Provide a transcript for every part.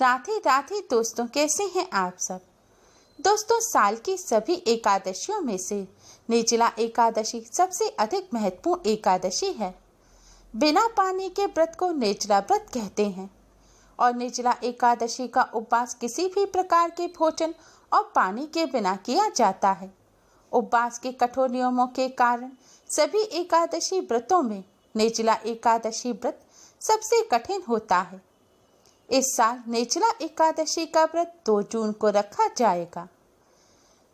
राधे राधे दोस्तों, कैसे हैं आप सब। दोस्तों, साल की सभी एकादशियों में से निर्जला एकादशी सबसे अधिक महत्वपूर्ण एकादशी है। बिना पानी के व्रत को निर्जला व्रत कहते हैं और निर्जला एकादशी का उपवास किसी भी प्रकार के भोजन और पानी के बिना किया जाता है। उपवास के कठोर नियमों के कारण सभी एकादशी व्रतों में निर्जला एकादशी व्रत सबसे कठिन होता है। इस साल निर्जला एकादशी का व्रत 2 जून को रखा जाएगा।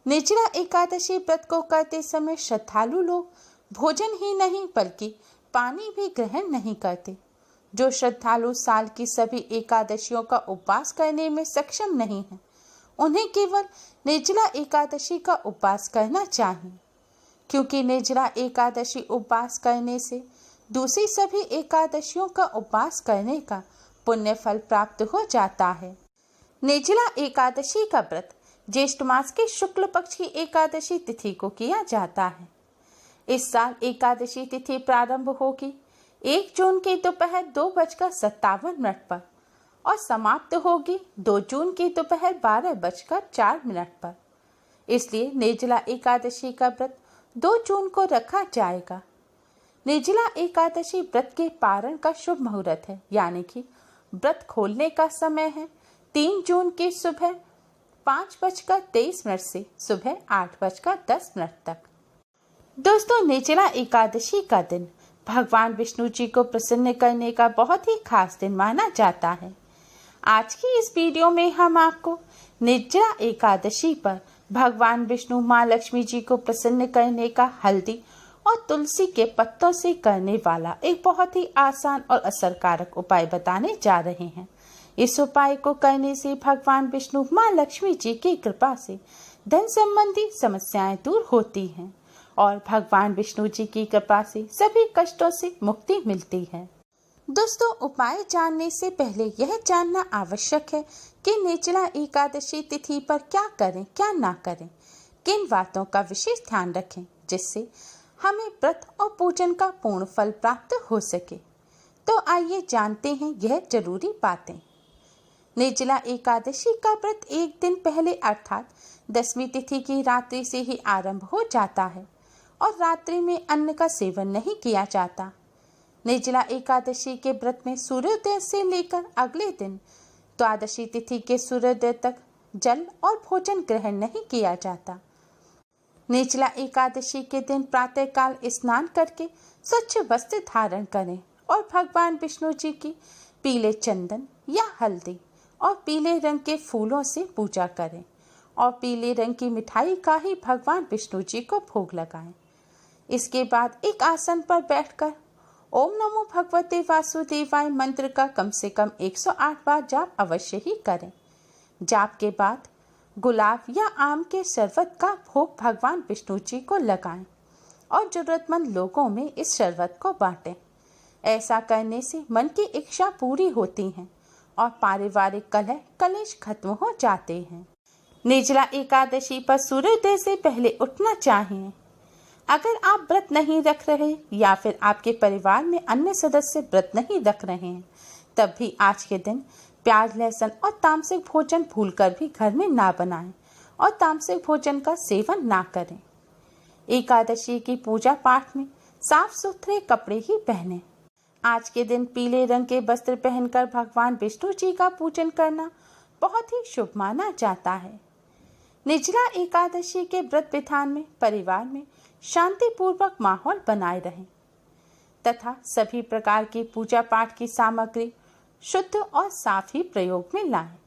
निर्जला एकादशी व्रत को करते समय श्रद्धालु लोग भोजन ही नहीं बल्कि पानी भी ग्रहण नहीं करते। जो श्रद्धालु साल की सभी एकादशियों का उपवास करने में सक्षम नहीं हैं, उन्हें केवल निर्जला एकादशी का उपवास करना चाहिए, क्योंकि निर्जला एकादशी उपवास करने से दूसरी सभी एकादशियों का उपवास करने का पुण्य फल प्राप्त हो जाता है। निर्जला एकादशी का व्रत ज्येष्ठ मास के शुक्ल पक्ष की एकादशी तिथि को किया जाता है। इस साल एकादशी तिथि प्रारंभ होगी 1 जून की दोपहर 2:57 पर और समाप्त होगी 2 जून की दोपहर 12:04 पर। इसलिए निर्जला एकादशी का व्रत 2 जून को रखा जाएगा। निर्जला एकादशी व्रत के पारण का शुभ मुहूर्त है, यानी कि व्रत खोलने का समय है 3 जून की सुबह 5:23 से सुबह 8:10 तक। दोस्तों, निर्जला एकादशी का दिन भगवान विष्णु जी को प्रसन्न करने का बहुत ही खास दिन माना जाता है। आज की इस वीडियो में हम आपको निर्जला एकादशी पर भगवान विष्णु माँ लक्ष्मी जी को प्रसन्न करने का हल्दी और तुलसी के पत्तों से करने वाला एक बहुत ही आसान और असरकारक उपाय बताने जा रहे हैं। इस उपाय को करने से भगवान विष्णु माँ लक्ष्मी जी की कृपा से धन संबंधी समस्याएं दूर होती हैं और भगवान विष्णु जी की कृपा से सभी कष्टों से मुक्ति मिलती है। दोस्तों, उपाय जानने से पहले यह जानना आवश्यक है कि निर्जला एकादशी तिथि पर क्या करें, क्या ना करें, किन बातों का विशेष ध्यान रखें जिससे हमें व्रत और पूजन का पूर्ण फल प्राप्त हो सके। तो आइए जानते हैं यह जरूरी बातें। निर्जला एकादशी का व्रत एक दिन पहले अर्थात 10वीं तिथि की रात्रि से ही आरंभ हो जाता है और रात्रि में अन्न का सेवन नहीं किया जाता। निर्जला एकादशी के व्रत में सूर्योदय से लेकर अगले दिन द्वादशी तिथि के सूर्योदय तक जल और भोजन ग्रहण नहीं किया जाता। निर्जला एकादशी के दिन प्रातःकाल स्नान करके स्वच्छ वस्त्र धारण करें और भगवान विष्णु जी की पीले चंदन या हल्दी और पीले रंग के फूलों से पूजा करें और पीले रंग की मिठाई का ही भगवान विष्णु जी को भोग लगाएं। इसके बाद एक आसन पर बैठकर ओम नमो भगवते वासुदेवाय मंत्र का कम से कम 108 बार जाप अवश्य ही करें। जाप के बाद गुलाब या आम के शरबत का भोग भगवान विष्णु जी को लगाएं और जरूरतमंद लोगों में इस शरबत को बांटें। ऐसा करने से मन की इच्छा पूरी होती है और पारिवारिक कलह कलेश खत्म हो जाते हैं। निर्जला एकादशी पर सूर्योदय से पहले उठना चाहिए। अगर आप व्रत नहीं रख रहे या फिर आपके परिवार में अन्य सदस्य व्रत नहीं रख रहे हैं, तब भी आज के दिन प्याज, लहसुन और तामसिक भोजन भूलकर भी घर में ना बनाएं और तामसिक भोजन का सेवन ना करें। एकादशी की पूजा पाठ में साफ सुथरे कपड़े ही पहनें। आज के दिन पीले रंग के वस्त्र पहनकर भगवान विष्णु जी का पूजन करना बहुत ही शुभ माना जाता है। निर्जला एकादशी के व्रत विधान में परिवार में शांतिपूर्वक माहौल बनाए रहे तथा सभी प्रकार की पूजा पाठ की सामग्री शुद्ध और साफ ही प्रयोग में लाएं।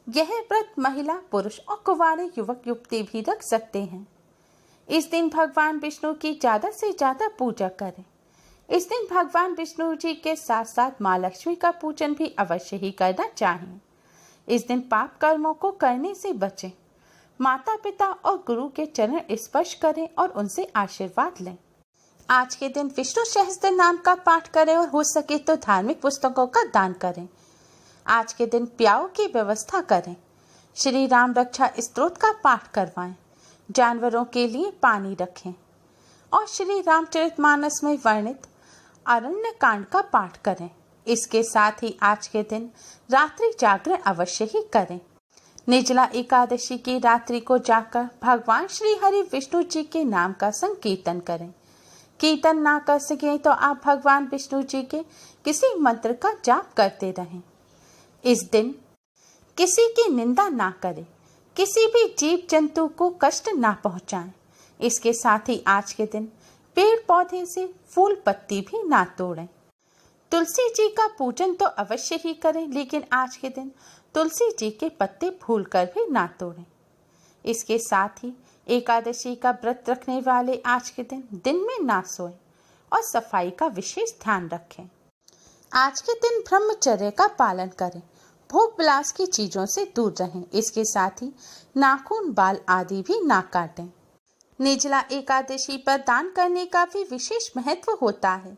यह व्रत महिला, पुरुष और कुंवारे युवक युवती भी रख सकते हैं। इस दिन भगवान विष्णु की ज्यादा से ज्यादा पूजा करें। इस दिन भगवान विष्णु जी के साथ साथ माँ लक्ष्मी का पूजन भी अवश्य ही करना चाहिए। इस दिन पाप कर्मों को करने से बचें। माता पिता और गुरु के चरण स्पर्श करें और उनसे आशीर्वाद लें। आज के दिन विष्णु सहस्त्र नाम का पाठ करें और हो सके तो धार्मिक पुस्तकों का दान करें। आज के दिन प्याऊ की व्यवस्था करें। श्री राम रक्षा स्तोत्र का पाठ करवाएं। जानवरों के लिए पानी रखें और श्री रामचरितमानस में वर्णित अरण्य कांड का पाठ करें। इसके साथ ही आज के दिन रात्रि जागरण अवश्य ही करें। निर्जला एकादशी की रात्रि को जाकर भगवान श्री हरि विष्णु जी के नाम का संकीर्तन करें। कीर्तन ना कर सके तो आप भगवान विष्णु जी के किसी मंत्र का जाप करते रहें। इस दिन किसी की निंदा ना करें, किसी भी जीव जंतु को कष्ट ना पहुंचाएं। इसके साथ ही आज के दिन पेड़ पौधे से फूल पत्ती भी ना तोड़ें। तुलसी जी का पूजन तो अवश्य ही करें, लेकिन आज के दिन तुलसी जी के पत्ते भूलकर भी ना तोड़ें। इसके साथ ही एकादशी का व्रत रखने वाले आज के दिन में ना सोएं और सफाई का विशेष ध्यान रखें। आज के दिन ब्रह्मचर्य का पालन करें, भोग विलास की चीजों से दूर रहें। इसके साथ ही नाखून, बाल आदि भी ना काटें। निर्जला एकादशी पर दान करने का भी विशेष महत्व होता है।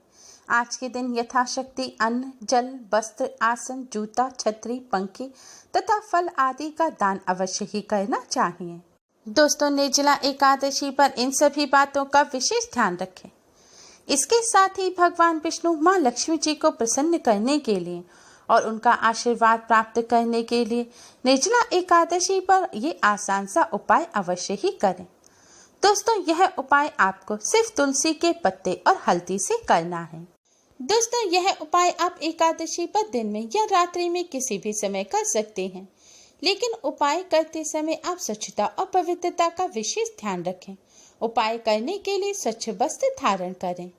आज के दिन यथाशक्ति अन्न, जल, वस्त्र, आसन, जूता, छतरी, पंखे तथा फल आदि का दान अवश्य ही करना चाहिए। दोस्तों, निर्जला एकादशी पर इन सभी बातों का विशेष ध्यान रखें। इसके साथ ही भगवान विष्णु माँ लक्ष्मी जी को प्रसन्न करने के लिए और उनका आशीर्वाद प्राप्त करने के लिए निर्जला एकादशी पर ये आसान सा उपाय अवश्य ही करें। दोस्तों, यह उपाय आपको सिर्फ तुलसी के पत्ते और हल्दी से करना है। दोस्तों, यह उपाय आप एकादशी पर दिन में या रात्रि में किसी भी समय कर सकते हैं, लेकिन उपाय करते समय आप स्वच्छता और पवित्रता का विशेष ध्यान रखें। उपाय करने के लिए स्वच्छ वस्त्र धारण करें।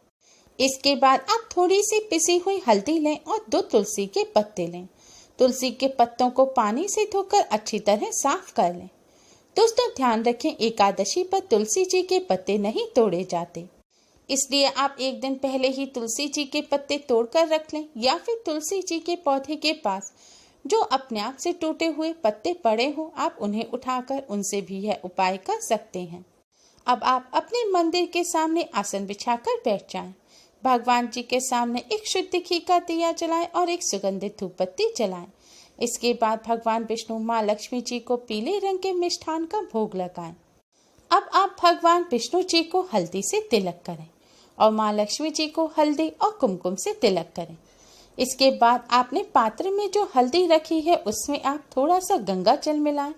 इसके बाद आप थोड़ी सी पिसी हुई हल्दी लें और 2 तुलसी के पत्ते लें। तुलसी के पत्तों को पानी से धोकर अच्छी तरह साफ कर लें। दोस्तों, ध्यान रखें, एकादशी पर तुलसी जी के पत्ते नहीं तोड़े जाते, इसलिए आप एक दिन पहले ही तुलसी जी के पत्ते तोड़कर रख लें, या फिर तुलसी जी के पौधे के पास जो अपने आप से टूटे हुए पत्ते पड़े हों, आप उन्हें उठाकर उनसे भी यह उपाय कर सकते हैं। अब आप अपने मंदिर के सामने आसन बिछाकर बैठ जाएं। भगवान जी के सामने एक शुद्ध घी का दिया जलाएं और एक सुगंधित धूप बत्ती जलाएं। इसके बाद भगवान विष्णु माँ लक्ष्मी जी को पीले रंग के मिष्ठान का भोग लगाएं। अब आप भगवान विष्णु जी को हल्दी से तिलक करें और माँ लक्ष्मी जी को हल्दी और कुमकुम से तिलक करें। इसके बाद आपने पात्र में जो हल्दी रखी है उसमें आप थोड़ा सा गंगा जल मिलाएं।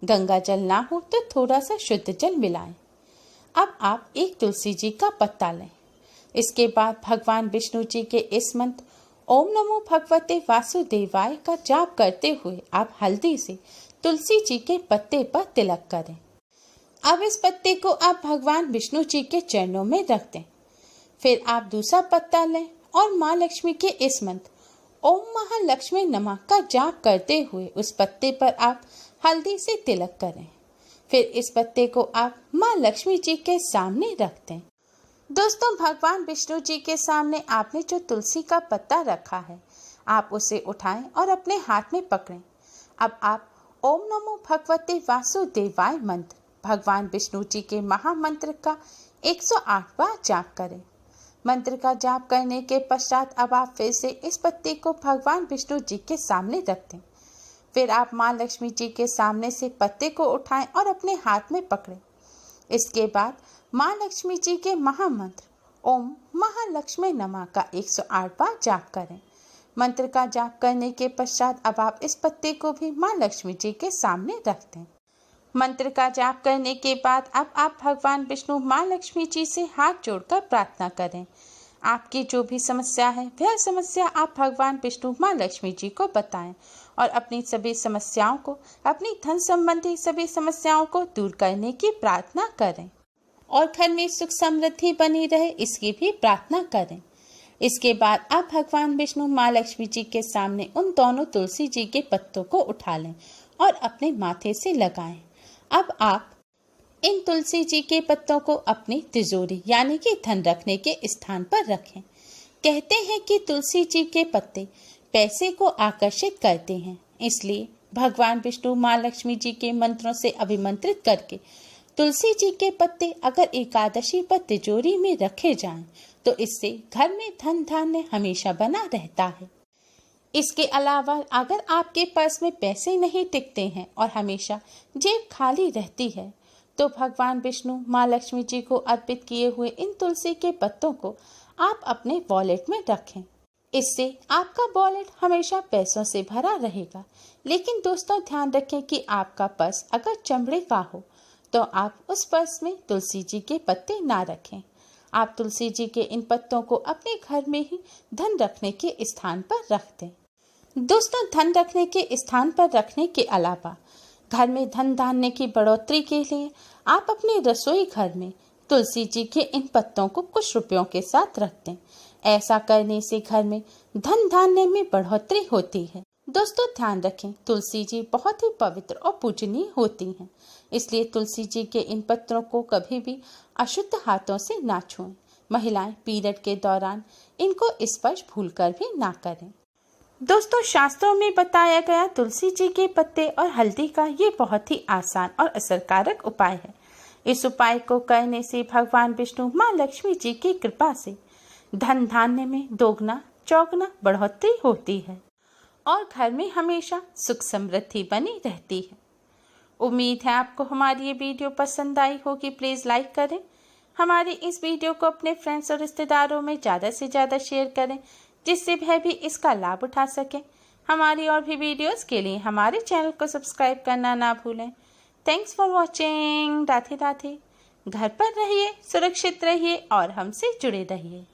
गंगा जल ना हो तो थोड़ा सा शुद्ध जल मिलाएं। अब आप एक तुलसी जी का पत्ता लें। इसके बाद भगवान विष्णु जी के इस मंत्र ओम नमो भगवते वासुदेवाय का जाप करते हुए आप हल्दी से तुलसी जी के पत्ते पर तिलक करें। अब इस पत्ते को आप भगवान विष्णु जी के चरणों में रख दें। फिर आप दूसरा पत्ता लें और माँ लक्ष्मी के इस मंत्र ओम महालक्ष्मी नमः का जाप करते हुए उस पत्ते पर आप हल्दी से तिलक करें। फिर इस पत्ते को आप माँ लक्ष्मी जी के सामने रख दें। दोस्तों, भगवान विष्णु जी के सामने आपने जो तुलसी का पत्ता रखा है, आप उसे उठाएं और अपने हाथ में पकड़ें। अब आप ओम नमो भगवते वासुदेवाय मंत्र, भगवान विष्णु जी के महामंत्र का 108 बार जाप करें। मंत्र का जाप करने के पश्चात अब आप फिर से इस पत्ते को भगवान विष्णु जी के सामने रख दें। फिर आप माँ लक्ष्मी जी के सामने से पत्ते को उठाएं और अपने हाथ में पकड़ें। इसके बाद माँ लक्ष्मी जी के महामंत्र ओम महालक्ष्मी नमः का 108 बार जाप करें। मंत्र का जाप करने के पश्चात अब आप इस पत्ते को भी माँ लक्ष्मी जी के सामने रख दें। मंत्र का जाप करने के बाद अब आप भगवान विष्णु माँ लक्ष्मी जी से हाथ जोड़कर प्रार्थना करें। आपकी जो भी समस्या है वह समस्या आप भगवान विष्णु माँ लक्ष्मी जी को बताएं और अपनी सभी समस्याओं को, अपनी धन संबंधी सभी समस्याओं को दूर करने की प्रार्थना करें और घर में सुख समृद्धि बनी रहे इसकी भी प्रार्थना करें। इसके बाद आप भगवान विष्णु माँ लक्ष्मी जी के सामने उन दोनों तुलसी जी के पत्तों को उठा लें और अपने माथे से लगाएं। अब आप इन तुलसी जी के पत्तों को अपनी तिजोरी यानी कि धन रखने के स्थान पर रखें। कहते हैं कि तुलसी जी के पत्ते पैसे को आकर्षित करते हैं, इसलिए भगवान विष्णु माँ लक्ष्मी जी के मंत्रों से अभिमंत्रित करके तुलसी जी के पत्ते अगर एकादशी पर तिजोरी में रखे जाएं, तो इससे घर में धन धान्य हमेशा बना रहता है। इसके अलावा अगर आपके पर्स में पैसे नहीं टिकते हैं और हमेशा जेब खाली रहती है, तो भगवान विष्णु माँ लक्ष्मी जी को अर्पित किए हुए इन तुलसी के पत्तों को आप अपने वॉलेट में रखें। इससे आपका वॉलेट हमेशा पैसों से भरा रहेगा। लेकिन दोस्तों ध्यान रखें कि आपका पर्स अगर चमड़े का हो तो आप उस पर्स में तुलसी जी के पत्ते ना रखें। आप तुलसी जी के इन पत्तों को अपने घर में ही धन रखने के स्थान पर रख दें। दोस्तों धन रखने के स्थान पर रखने के अलावा घर में धन धान्य की बढ़ोतरी के लिए आप अपने रसोई घर में तुलसी जी के इन पत्तों को कुछ रुपयों के साथ रख दें। ऐसा करने से घर में धन धान्य में बढ़ोतरी होती है। दोस्तों ध्यान रखें, तुलसी जी बहुत ही पवित्र और पूजनीय होती हैं, इसलिए तुलसी जी के इन पत्रों को कभी भी अशुद्ध हाथों से ना छुएं। महिलाएं पीरियड के दौरान इनको स्पर्श भूलकर भी ना करें। दोस्तों शास्त्रों में बताया गया तुलसी जी के पत्ते और हल्दी का ये बहुत ही आसान और असरकारक उपाय है। इस उपाय को करने से भगवान विष्णु माँ लक्ष्मी जी की कृपा से धन धान्य में दोगुना चौगुना बढ़ोतरी होती है और घर में हमेशा सुख समृद्धि बनी रहती है। उम्मीद है आपको हमारी ये वीडियो पसंद आई होगी। प्लीज़ लाइक करें। हमारी इस वीडियो को अपने फ्रेंड्स और रिश्तेदारों में ज़्यादा से ज़्यादा शेयर करें, जिससे वह भी इसका लाभ उठा सकें। हमारी और भी वीडियोस के लिए हमारे चैनल को सब्सक्राइब करना ना भूलें। Thanks for watching. Radhe Radhe. घर पर रहिए, सुरक्षित रहिए और हमसे जुड़े रहिए।